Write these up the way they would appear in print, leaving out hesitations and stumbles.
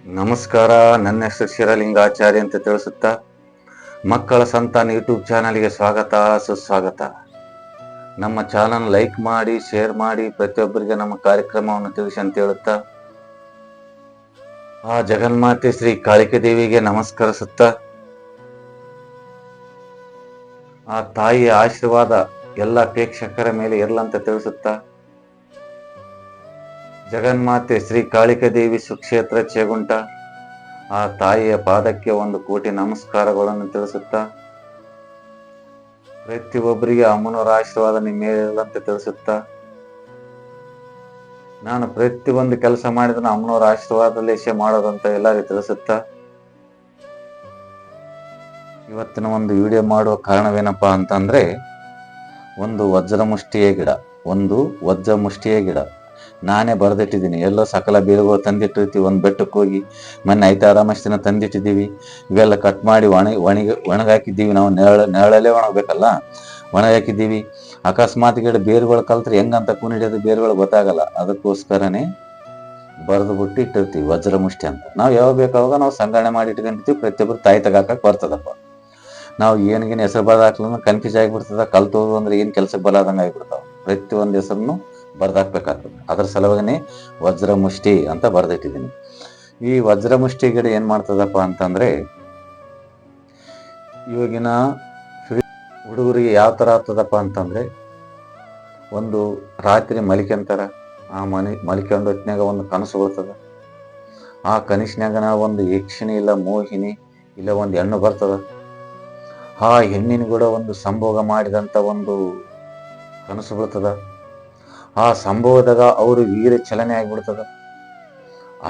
ನಮಸ್ಕಾರ. ನನ್ನ ಹೆಸರು ಶಿರಲಿಂಗಾಚಾರ್ಯ ಅಂತ ತಿಳಿಸುತ್ತಾ ಮಕ್ಕಳ ಸಂತಾನ ಯೂಟ್ಯೂಬ್ ಚಾನಲ್ಗೆ ಸ್ವಾಗತ, ಸುಸ್ವಾಗತ. ನಮ್ಮ ಚಾನಲ್ ಲೈಕ್ ಮಾಡಿ, ಶೇರ್ ಮಾಡಿ, ಪ್ರತಿಯೊಬ್ಬರಿಗೆ ನಮ್ಮ ಕಾರ್ಯಕ್ರಮವನ್ನು ತಿಳಿಸಿ ಅಂತ ಹೇಳುತ್ತಾ ಆ ಜಗನ್ಮಾತೆ ಶ್ರೀ ಕಾಳಿಕೆ ದೇವಿಗೆ ನಮಸ್ಕರಿಸುತ್ತಾ ಆ ತಾಯಿಯ ಆಶೀರ್ವಾದ ಎಲ್ಲ ಪ್ರೇಕ್ಷಕರ ಮೇಲೆ ಇರಲಂತ ತಿಳಿಸುತ್ತಾ ಜಗನ್ಮಾತೆ ಶ್ರೀ ಕಾಳಿಕೆ ದೇವಿ ಸುಕ್ಷೇತ್ರ ಚೇಗುಂಟ ಆ ತಾಯಿಯ ಪಾದಕ್ಕೆ 1 ಕೋಟಿ ನಮಸ್ಕಾರಗಳನ್ನು ತಿಳಿಸುತ್ತಾ ಪ್ರತಿಯೊಬ್ಬರಿಗೆ ಅಮ್ಮನವರ ಆಶೀರ್ವಾದ ನಿಮ್ಮ ಮೇಲೆ ಇರಲಂತ ತಿಳಿಸುತ್ತಾ ನಾನು ಪ್ರತಿಯೊಂದು ಕೆಲಸ ಮಾಡಿದ್ರೆ ಅಮ್ಮನವರ ಆಶೀರ್ವಾದಲೇಶೆ ಮಾಡೋದಂತ ಎಲ್ಲರಿಗೂ ತಿಳಿಸುತ್ತಾ ಇವತ್ತಿನ ಒಂದು ವಿಡಿಯೋ ಮಾಡುವ ಕಾರಣವೇನಪ್ಪಾ ಅಂತಂದ್ರೆ ಒಂದು ವಜ್ರಮುಷ್ಟಿಯ ಗಿಡ ನಾನೇ ಬರೆದಿಟ್ಟಿದ್ದೀನಿ. ಎಲ್ಲೋ ಸಕಲ ಬೀರುಗಳು ತಂದಿಟ್ಟಿರ್ತೀವಿ. ಒಂದು ಬೆಟ್ಟಕ್ಕೆ ಹೋಗಿ ಮೊನ್ನೆ ಐತಾರಾಮಷ್ಟಿನ ತಂದಿಟ್ಟಿದ್ದೀವಿ. ಇವೆಲ್ಲ ಕಟ್ ಮಾಡಿ ಒಣಗಾಕಿದ್ದೀವಿ. ನಾವು ನೆರಳಲ್ಲೇ ಒಣಗಬೇಕಲ್ಲ, ಒಣಗಾಕಿದ್ದೀವಿ. ಅಕಸ್ಮಾತ್ ಗಿಡ ಬೇರುಗಳು ಕಲ್ತ್ರೆ ಹೆಂಗಂತ ಕುಣಿಡಿಯೋದು ಬೇರುಗಳು ಗೊತ್ತಾಗಲ್ಲ. ಅದಕ್ಕೋಸ್ಕರನೇ ಬರೆದು ಬಿಟ್ಟು ಇಟ್ಟಿರ್ತೀವಿ ವಜ್ರಮುಷ್ಟಿ ಅಂತ. ನಾವು ಯಾವಾಗ ಬೇಕಾವಾಗ ನಾವು ಸಂಗ್ರಹಣೆ ಮಾಡಿ ಇಟ್ಕೊಂಡಿರ್ತೀವಿ. ಪ್ರತಿಯೊಬ್ಬರು ತಾಯಿ ತಗಾಕಕ್ಕೆ ಬರ್ತದಪ್ಪ. ನಾವು ಏನಿಗೇನು ಹೆಸರು ಬರೆದಾಕ್ಲೂ ಕನ್ಫ್ಯೂಸ್ ಆಗಿಬಿಡ್ತದ. ಕಲ್ತೋದು ಅಂದ್ರೆ ಏನು ಕೆಲ್ಸಕ್ಕೆ ಬರದಂಗೆ ಆಗಿಬಿಡ್ತಾವ. ಪ್ರತಿಯೊಂದು ಹೆಸರನ್ನು ಬರ್ದಾಕ್ಬೇಕಾಗ್ತದೆ. ಅದ್ರ ಸಲುವಾಗಿನೇ ವಜ್ರಮುಷ್ಟಿ ಅಂತ ಬರ್ದಿಟ್ಟಿದ್ದೀನಿ. ಈ ವಜ್ರಮುಷ್ಟಿ ಗಿಡ ಏನ್ ಮಾಡ್ತದಪ್ಪ ಅಂತಂದ್ರೆ ಇವಾಗಿನ ಹುಡುಗರಿಗೆ ಯಾವ ತರ ಆಗ್ತದಪ್ಪ ಅಂತಂದ್ರೆ ಒಂದು ರಾತ್ರಿ ಮಲಿಕೆಂತಾರ. ಆ ಮಲಿಕೊಂಡು ಹೊತ್ನ್ಯಾಗ ಒಂದು ಕನಸು ಬರ್ತದ. ಆ ಕನಸಿನಾಗನ ಒಂದು ಯಕ್ಷಿಣಿ ಇಲ್ಲ ಮೋಹಿನಿ ಇಲ್ಲ ಒಂದು ಹೆಣ್ಣು ಬರ್ತದ. ಆ ಹೆಣ್ಣಿನ ಕೂಡ ಒಂದು ಸಂಭೋಗ ಮಾಡಿದಂತ ಒಂದು ಕನಸು ಬರ್ತದ. ಆ ಸಂಭವದಾಗ ಅವರು ವೀರ ಚಲನೆ ಆಗಿಬಿಡ್ತದ.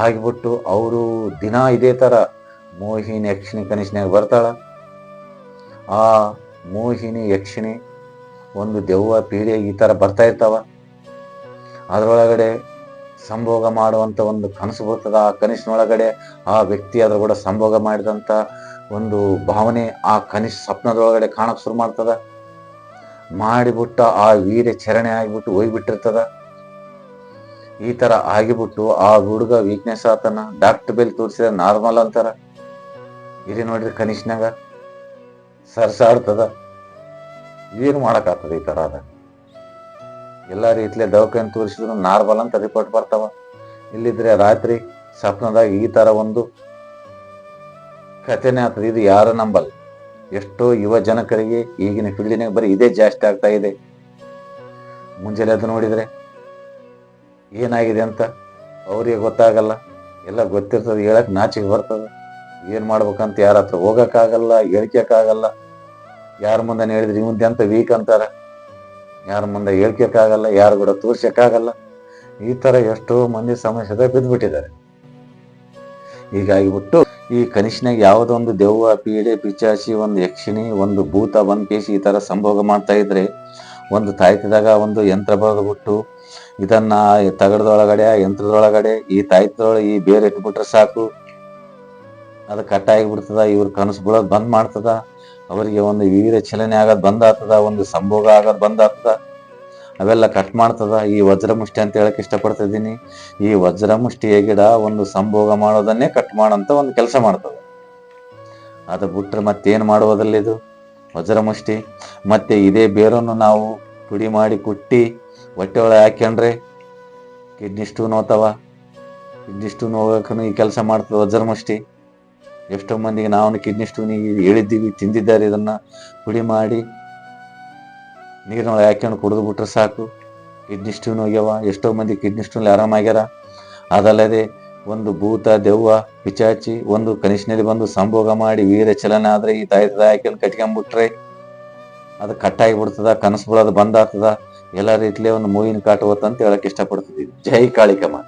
ಆಗಿಬಿಟ್ಟು ಅವರು ದಿನ ಇದೇ ತರ ಮೋಹಿನಿ ಯಕ್ಷಿಣಿ ಕನಸಿನಾಗ ಬರ್ತಾಳ. ಆ ಮೋಹಿನಿ ಯಕ್ಷಿಣಿ ಒಂದು ದೆವ್ವ ಪೀಡೆ ಈ ತರ ಬರ್ತಾ ಇರ್ತಾವ. ಅದರೊಳಗಡೆ ಸಂಭೋಗ ಮಾಡುವಂತ ಒಂದು ಕನಸು ಬರ್ತದ. ಆ ಕನಸಿನೊಳಗಡೆ ಆ ವ್ಯಕ್ತಿ ಅದ್ರ ಕೂಡ ಸಂಭೋಗ ಮಾಡಿದಂತ ಒಂದು ಭಾವನೆ ಆ ಕನಸು ಸ್ವಪ್ನದೊಳಗಡೆ ಕಾಣಕ್ ಶುರು ಮಾಡ್ತದ. ಮಾಡಿಬಿಟ್ಟ ಆ ವೀರ್ಯ ಚರಣೆ ಆಗಿಬಿಟ್ಟು ಹೋಗ್ಬಿಟ್ಟಿರ್ತದ. ಈ ತರ ಆಗಿಬಿಟ್ಟು ಆ ಹುಡುಗ ವೀಕ್ನೆಸ್ ಆತನ. ಡಾಕ್ಟರ್ ಬೆಲ್ ತೋರಿಸಿದ್ರೆ ನಾರ್ಮಲ್ ಅಂತಾರ. ಇಲ್ಲಿ ನೋಡ್ರಿ ಕನಿಷ್ನಾಗ ಸರ್ಸಾಡ್ತದ. ಏನು ಮಾಡಕ್ಕಾಗ್ತದ ಈ ತರ ಅದ. ಎಲ್ಲಾ ರೀತಿಯ ದವಾಖಾನೆ ತೋರಿಸಿದ್ರು ನಾರ್ಮಲ್ ಅಂತ ರಿಪೋರ್ಟ್ ಬರ್ತಾವ. ಇಲ್ಲಿದ್ರೆ ರಾತ್ರಿ ಸ್ವಪ್ನದಾಗ ಈ ತರ ಒಂದು ಕಥೆನೇ ಆಗ್ತದೆ. ಇದು ಯಾರು ನಂಬಲ್ಲ. ಎಷ್ಟೋ ಯುವ ಜನಕರಿಗೆ ಈಗಿನ ಫೀಲ್ಡಿನಾಗ ಬರೀ ಇದೇ ಜಾಸ್ತಿ ಆಗ್ತಾ ಇದೆ. ಮುಂಜಾನೆ ಅದು ನೋಡಿದ್ರೆ ಏನಾಗಿದೆ ಅಂತ ಅವ್ರಿಗೆ ಗೊತ್ತಾಗಲ್ಲ. ಎಲ್ಲ ಗೊತ್ತಿರ್ತದೆ, ಹೇಳಕ್ ನಾಚಿಕೆ ಬರ್ತದೆ. ಏನ್ ಮಾಡ್ಬೇಕಂತ ಯಾರ ಹತ್ರ ಹೋಗಕ್ಕಾಗಲ್ಲ, ಹೇಳ್ಕ್ಯಾಗಲ್ಲ. ಯಾರ ಮುಂದೆ ಹೇಳಿದ್ರೆ ಇವಂದೆ ಅಂತ ವೀಕ್ ಅಂತಾರ. ಯಾರ ಮುಂದೆ ಹೇಳ್ಕ್ಯಾಗಲ್ಲ, ಯಾರು ಕೂಡ ತೋರ್ಸಕ್ಕಾಗಲ್ಲ. ಈ ತರ ಎಷ್ಟೋ ಮಂದಿ ಸಮಸ್ಯೆದಾಗ ಬಿದ್ದ್ಬಿಟ್ಟಿದ್ದಾರೆ. ಹೀಗಾಗಿಬಿಟ್ಟು ಈ ಕನಿಷ್ನಾಗ ಯಾವುದೋ ಒಂದು ದೆವ್ವ ಪೀಡೆ ಪಿಚಾಚಿ ಒಂದು ಯಕ್ಷಿಣಿ ಒಂದು ಭೂತ ಬಂದ್ ಕೇಸಿ ಈ ತರ ಸಂಭೋಗ ಮಾಡ್ತಾ ಇದ್ರೆ ಒಂದು ತಾಯ್ತದಾಗ ಒಂದು ಯಂತ್ರ ಬರೆದ್ಬಿಟ್ಟು ಇದನ್ನ ತಗಡದೊಳಗಡೆ ಯಂತ್ರದೊಳಗಡೆ ಈ ತಾಯ್ತದೊಳಗೆ ಈ ಬೇರೆ ಇಟ್ಬಿಟ್ರೆ ಸಾಕು, ಅದು ಕಟ್ಟ ಆಗಿಬಿಡ್ತದ. ಇವ್ರ ಕನಸು ಬೀಳೋದು ಬಂದ್ ಮಾಡ್ತದ. ಅವರಿಗೆ ಒಂದು ವೀರ ಚಲನೆ ಆಗೋದು ಬಂದ್ ಆಗ್ತದ. ಒಂದು ಸಂಭೋಗ ಆಗೋದು ಬಂದ್ ಆಗ್ತದ. ಅವೆಲ್ಲ ಕಟ್ ಮಾಡ್ತದ. ಈ ವಜ್ರಮುಷ್ಟಿ ಅಂತ ಹೇಳಕ್ ಇಷ್ಟಪಡ್ತಾ ಇದ್ದೀನಿ. ಈ ವಜ್ರಮುಷ್ಟಿಯ ಗಿಡ ಒಂದು ಸಂಭೋಗ ಮಾಡೋದನ್ನೇ ಕಟ್ ಮಾಡಂತ ಒಂದು ಕೆಲಸ ಮಾಡ್ತದ. ಅದು ಬಿಟ್ರೆ ಮತ್ತೇನು ಮಾಡುವುದಿಲ್ಲ ಇದು ವಜ್ರಮುಷ್ಟಿ. ಮತ್ತೆ ಇದೇ ಬೇರನ್ನು ನಾವು ಪುಡಿ ಮಾಡಿ ಕುಟ್ಟಿ ಹೊಟ್ಟೆ ಒಳಗೆ ಹಾಕ್ಯಂಡ್ರೆ ಕಿಡ್ನಿ ಸ್ಟೋನ್ ಹೋಗ್ತಾವ. ಕಿಡ್ನಿ ಸ್ಟೋನ್ ಹೋಗಕ್ಕೂ ಈ ಕೆಲಸ ಮಾಡ್ತದೆ ವಜ್ರಮುಷ್ಟಿ. ಎಷ್ಟೋ ಮಂದಿಗೆ ನಾವು ಕಿಡ್ನಿ ಸ್ಟೋನಿಗೆ ಹೇಳಿದ್ದೀವಿ, ತಿಂದಿದ್ದಾರೆ. ಇದನ್ನ ಪುಡಿ ಮಾಡಿ ನೀರಿನೊಳಗೆ ಹಾಕ್ಯಂಡು ಕುಡಿದು ಬಿಟ್ರೆ ಸಾಕು, ಕಿಡ್ನಿ ಸ್ಟೋನ್ ಹೋಗ್ಯಾವ. ಎಷ್ಟೋ ಮಂದಿ ಕಿಡ್ನಿ ಸ್ಟೋನ್ ಆರಾಮಾಗ್ಯಾರ. ಅದಲ್ಲದೆ ಒಂದು ಭೂತ ದೆವ್ವ ಪಿಚಾಚಿ ಒಂದು ಕನಿಷ್ನಲ್ಲಿ ಬಂದು ಸಂಭೋಗ ಮಾಡಿ ವೀರ ಚಲನೆ ಆದ್ರೆ ಈ ತಾಯ್ತದ ಹಾಕ್ಯಂಡು ಕಟ್ಕೊಂಡ್ಬಿಟ್ರೆ ಅದು ಕಟ್ಟಾಗಿ ಬಿಡ್ತದ. ಕನಸು ಬೀಳೋದು ಬಂದ್ ಆಗ್ತದ. ಎಲ್ಲ ರೀತಿಲೇ ಒಂದು ಮೂವಿನ ಕಾಟ ಹೋತ ಅಂತ ಹೇಳಕ್ ಇಷ್ಟಪಡ್ತಿದ್ವಿ. ಜೈ ಕಾಳಿಕಮ್ಮ.